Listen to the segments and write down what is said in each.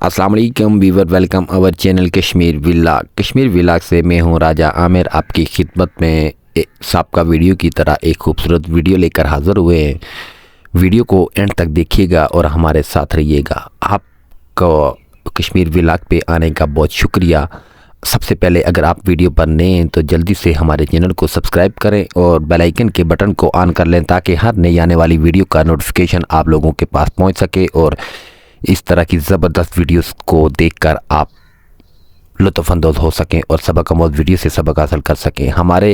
अस्सलाम वालेकुम viewer, welcome our channel Kashmir vlog से मैं हूं राजा आमिर। आपकी खिदमत में सबका वीडियो की तरह एक खूबसूरत वीडियो लेकर हाज़िर हुए हैं। वीडियो को एंड तक देखिएगा और हमारे साथ रहिएगा। आपको कश्मीर व्लॉग पे आने का बहुत शुक्रिया। सबसे पहले अगर आप वीडियो पर नए हैं तो जल्दी से हमारे चैनल को सब्सक्राइब करें और बेल आइकन के बटन को ऑन कर लें ताकि हर नई आने वाली वीडियो का नोटिफिकेशन आप लोगों के पास पहुंच सके और इस तरह की ज़बरदस्त वीडियोस को देखकर आप लुत्फ़अंदोज़ हो सकें और सबक आमोज़ वीडियो से सबक हासिल कर सकें। हमारे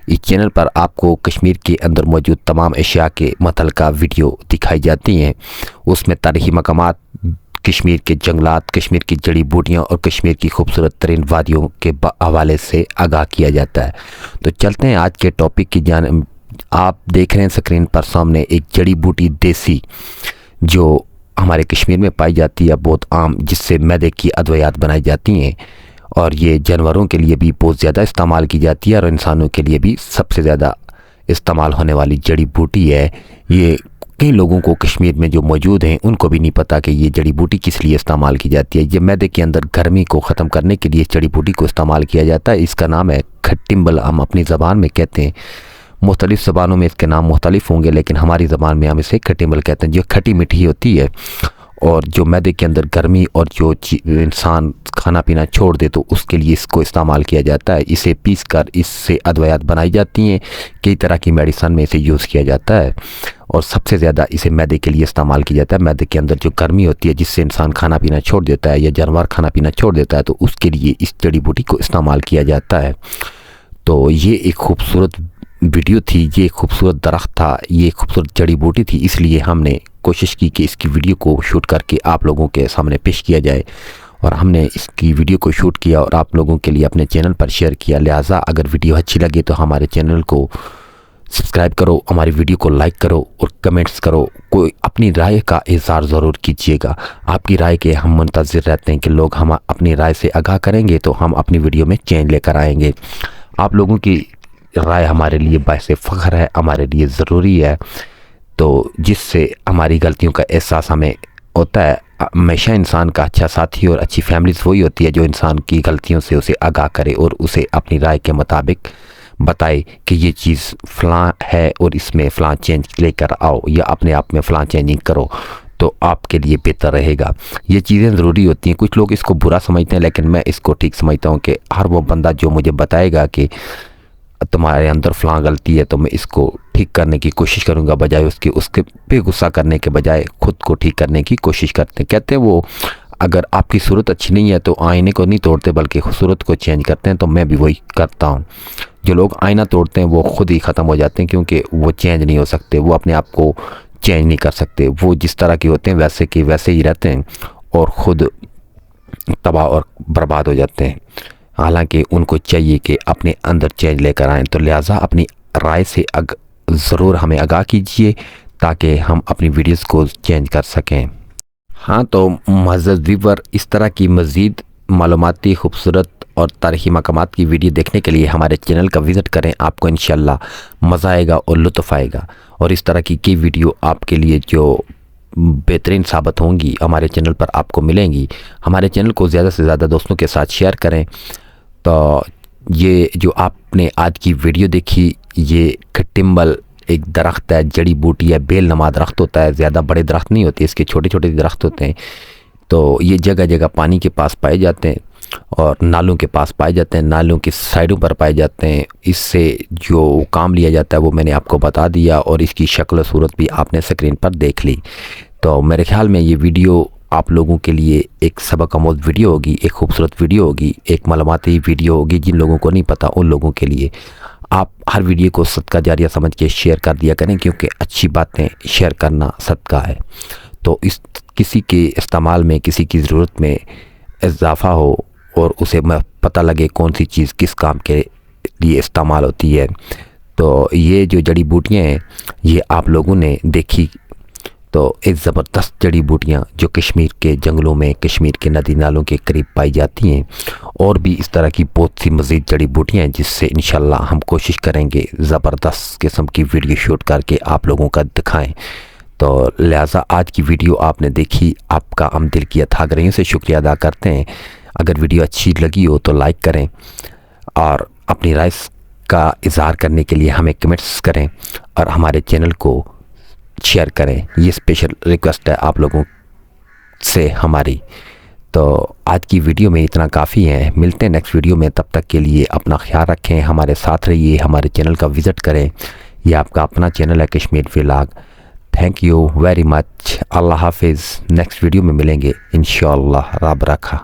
इस चैनल पर आपको कश्मीर के अंदर मौजूद तमाम अशिया के मुतल्लिक़ा वीडियो दिखाई जाती हैं। उसमें तारीख़ी मकामात, कश्मीर के जंगलात, कश्मीर की जड़ी बूटियाँ और कश्मीर की खूबसूरत तरीन वादियों के हवाले से आगाह किया जाता है। तो चलते हैं आज के टॉपिक की जानिब। आप देख रहे हैं स्क्रीन पर सामने एक जड़ी बूटी देसी जो हमारे कश्मीर में पाई जाती है, बहुत आम, जिससे मैदे की अद्वियात बनाई जाती हैं और ये जानवरों के लिए भी बहुत ज़्यादा इस्तेमाल की जाती है और इंसानों के लिए भी सबसे ज़्यादा इस्तेमाल होने वाली जड़ी बूटी है। ये कई लोगों को कश्मीर में जो मौजूद हैं उनको भी नहीं पता कि ये जड़ी बूटी किस लिए इस्तेमाल की जाती है। ये मैदे के अंदर गर्मी को ख़त्म करने के लिए इस जड़ी बूटी को इस्तेमाल किया जाता है। इसका नाम है खट्टिम्बल, हम अपनी ज़बान में कहते हैं। मुख्तलिफ़ ज़बानों में इसके नाम मुख्तलिफ होंगे लेकिन हमारी ज़बान में हम इसे खट्टिम्बल कहते हैं। जो खट्टी मीठी होती है और जो मैदे के अंदर गर्मी और जो इंसान खाना पीना छोड़ दे तो उसके लिए इसको इस्तेमाल किया जाता है। इसे पीस कर इससे अद्वियात बनाई जाती हैं। कई तरह की मेडिसन में इसे यूज़ किया जाता है और सबसे ज़्यादा इसे मैदे के लिए इस्तेमाल किया जाता है। मैदे के अंदर जो गर्मी होती है जिससे इंसान खाना पीना छोड़ देता है या जानवर खाना पीना छोड़ देता है तो उसके लिए इस जड़ी बूटी को इस्तेमाल किया जाता है। तो ये एक खूबसूरत वीडियो थी, ये खूबसूरत दरख्त था, ये खूबसूरत जड़ी बूटी थी, इसलिए हमने कोशिश की कि इसकी वीडियो को शूट करके आप लोगों के सामने पेश किया जाए और हमने इसकी वीडियो को शूट किया और आप लोगों के लिए अपने चैनल पर शेयर किया। लिहाजा अगर वीडियो अच्छी लगे तो हमारे चैनल को सब्सक्राइब करो, हमारी वीडियो को लाइक करो और कमेंट्स करो। कोई अपनी राय का इज़हार ज़रूर कीजिएगा। आपकी राय के हम मुंतज़िर रहते हैं कि लोग हम अपनी राय से आगाह करेंगे तो हम अपनी वीडियो में चेंज लेकर आएंगे। आप लोगों की राय हमारे लिए बाइसे फ़ख्र है, हमारे लिए ज़रूरी है, तो जिससे हमारी गलतियों का एहसास हमें होता है। हमेशा इंसान का अच्छा साथी और अच्छी फैमिलीज़ वही होती है जो इंसान की गलतियों से उसे आगाह करे और उसे अपनी राय के मुताबिक बताए कि ये चीज़ फ़लाँ है और इसमें फ़लाँ चेंज लेकर आओ या अपने आप में फ़लाँ चेंजिंग करो तो आपके लिए बेहतर रहेगा। ये चीज़ें ज़रूरी होती हैं। कुछ लोग इसको बुरा समझते हैं लेकिन मैं इसको ठीक समझता हूँ कि हर वो बंदा जो मुझे बताएगा कि तुम्हारे अंदर फ़लाँ गलती है तो मैं इसको ठीक करने की कोशिश करूँगा, बजाय उसके पे गुस्सा करने के बजाय खुद को ठीक करने की कोशिश करते हैं। कहते हैं वो अगर आपकी सूरत अच्छी नहीं है तो आईने को नहीं तोड़ते बल्कि सूरत को चेंज करते हैं। तो मैं भी वही करता हूँ। जो लोग आईना तोड़ते हैं वो खुद ही ख़त्म हो जाते हैं क्योंकि वो चेंज नहीं हो सकते, वो अपने आप को चेंज नहीं कर सकते। वो जिस तरह के होते हैं वैसे के वैसे ही रहते हैं और ख़ुद तबाह और बर्बाद हो जाते हैं। हालांकि उनको चाहिए कि अपने अंदर चेंज लेकर आएँ। तो लिहाजा अपनी राय से ज़रूर हमें आगाह कीजिए ताकि हम अपनी वीडियोस को चेंज कर सकें। हाँ, तो मुअज़्ज़ज़ व्यूअर, इस तरह की मज़ीद मालूमाती खूबसूरत और तारीख़ी मकामात की वीडियो देखने के लिए हमारे चैनल का विज़िट करें। आपको इंशाअल्लाह मज़ा आएगा और लुत्फ़ आएगा और इस तरह की कई वीडियो आपके लिए जो बेहतरीन साबित होंगी हमारे चैनल पर आपको मिलेंगी। हमारे चैनल को ज़्यादा से ज़्यादा दोस्तों के साथ शेयर करें। तो ये जो आपने आज की वीडियो देखी, ये खट्टिम्बल एक दरख्त है, जड़ी बूटी है, बेल नमा दरख्त होता है। ज़्यादा बड़े दरख्त नहीं होते, इसके छोटे छोटे दरख्त होते हैं। तो ये जगह जगह पानी के पास पाए जाते हैं और नालों के पास पाए जाते हैं, नालों की साइडों पर पाए जाते हैं। इससे जो काम लिया जाता है वो मैंने आपको बता दिया और इसकी शक्ल सूरत भी आपने स्क्रीन पर देख ली। तो मेरे ख्याल में ये वीडियो आप लोगों के लिए एक सबक आमोज़ वीडियो होगी, एक खूबसूरत वीडियो होगी, एक मालूमाती वीडियो होगी। जिन लोगों को नहीं पता उन लोगों के लिए आप हर वीडियो को सदका जारिया समझ के शेयर कर दिया करें क्योंकि अच्छी बातें शेयर करना सदका है। तो इस किसी के इस्तेमाल में, किसी की ज़रूरत में इजाफ़ा हो और उसे पता लगे कौन सी चीज़ किस काम के लिए इस्तेमाल होती है। तो ये जो जड़ी बूटियाँ हैं ये आप लोगों ने देखी, तो एक ज़बरदस्त जड़ी बूटियाँ जो कश्मीर के जंगलों में, कश्मीर के नदी नालों के करीब पाई जाती हैं और भी इस तरह की बहुत सी मज़ीद जड़ी बूटियाँ हैं जिससे इंशाअल्लाह हम कोशिश करेंगे ज़बरदस्त किस्म की वीडियो शूट करके आप लोगों का दिखाएं تو لہٰذا آج کی ویڈیو آپ نے دیکھی، آپ کا ہم دل کی تہہ گہرائیوں سے شکریہ ادا کرتے ہیں۔ اگر ویڈیو اچھی لگی ہو تو لائک کریں اور اپنی رائے کا اظہار کرنے کے لیے ہمیں کمنٹس کریں اور ہمارے چینل کو شیئر کریں۔ یہ اسپیشل ریکویسٹ ہے آپ لوگوں سے ہماری۔ تو آج کی ویڈیو میں اتنا کافی ہے، ملتے ہیں نیکسٹ ویڈیو میں، تب تک کے لیے اپنا خیال رکھیں، ہمارے ساتھ رہیے، ہمارے چینل کا وزٹ کریں۔ یہ آپ کا اپنا چینل ہے Kashmir vlog. Thank you very much, اللہ حافظ۔ نیکسٹ ویڈیو میں ملیں گے انشاءاللہ، رب رکھا۔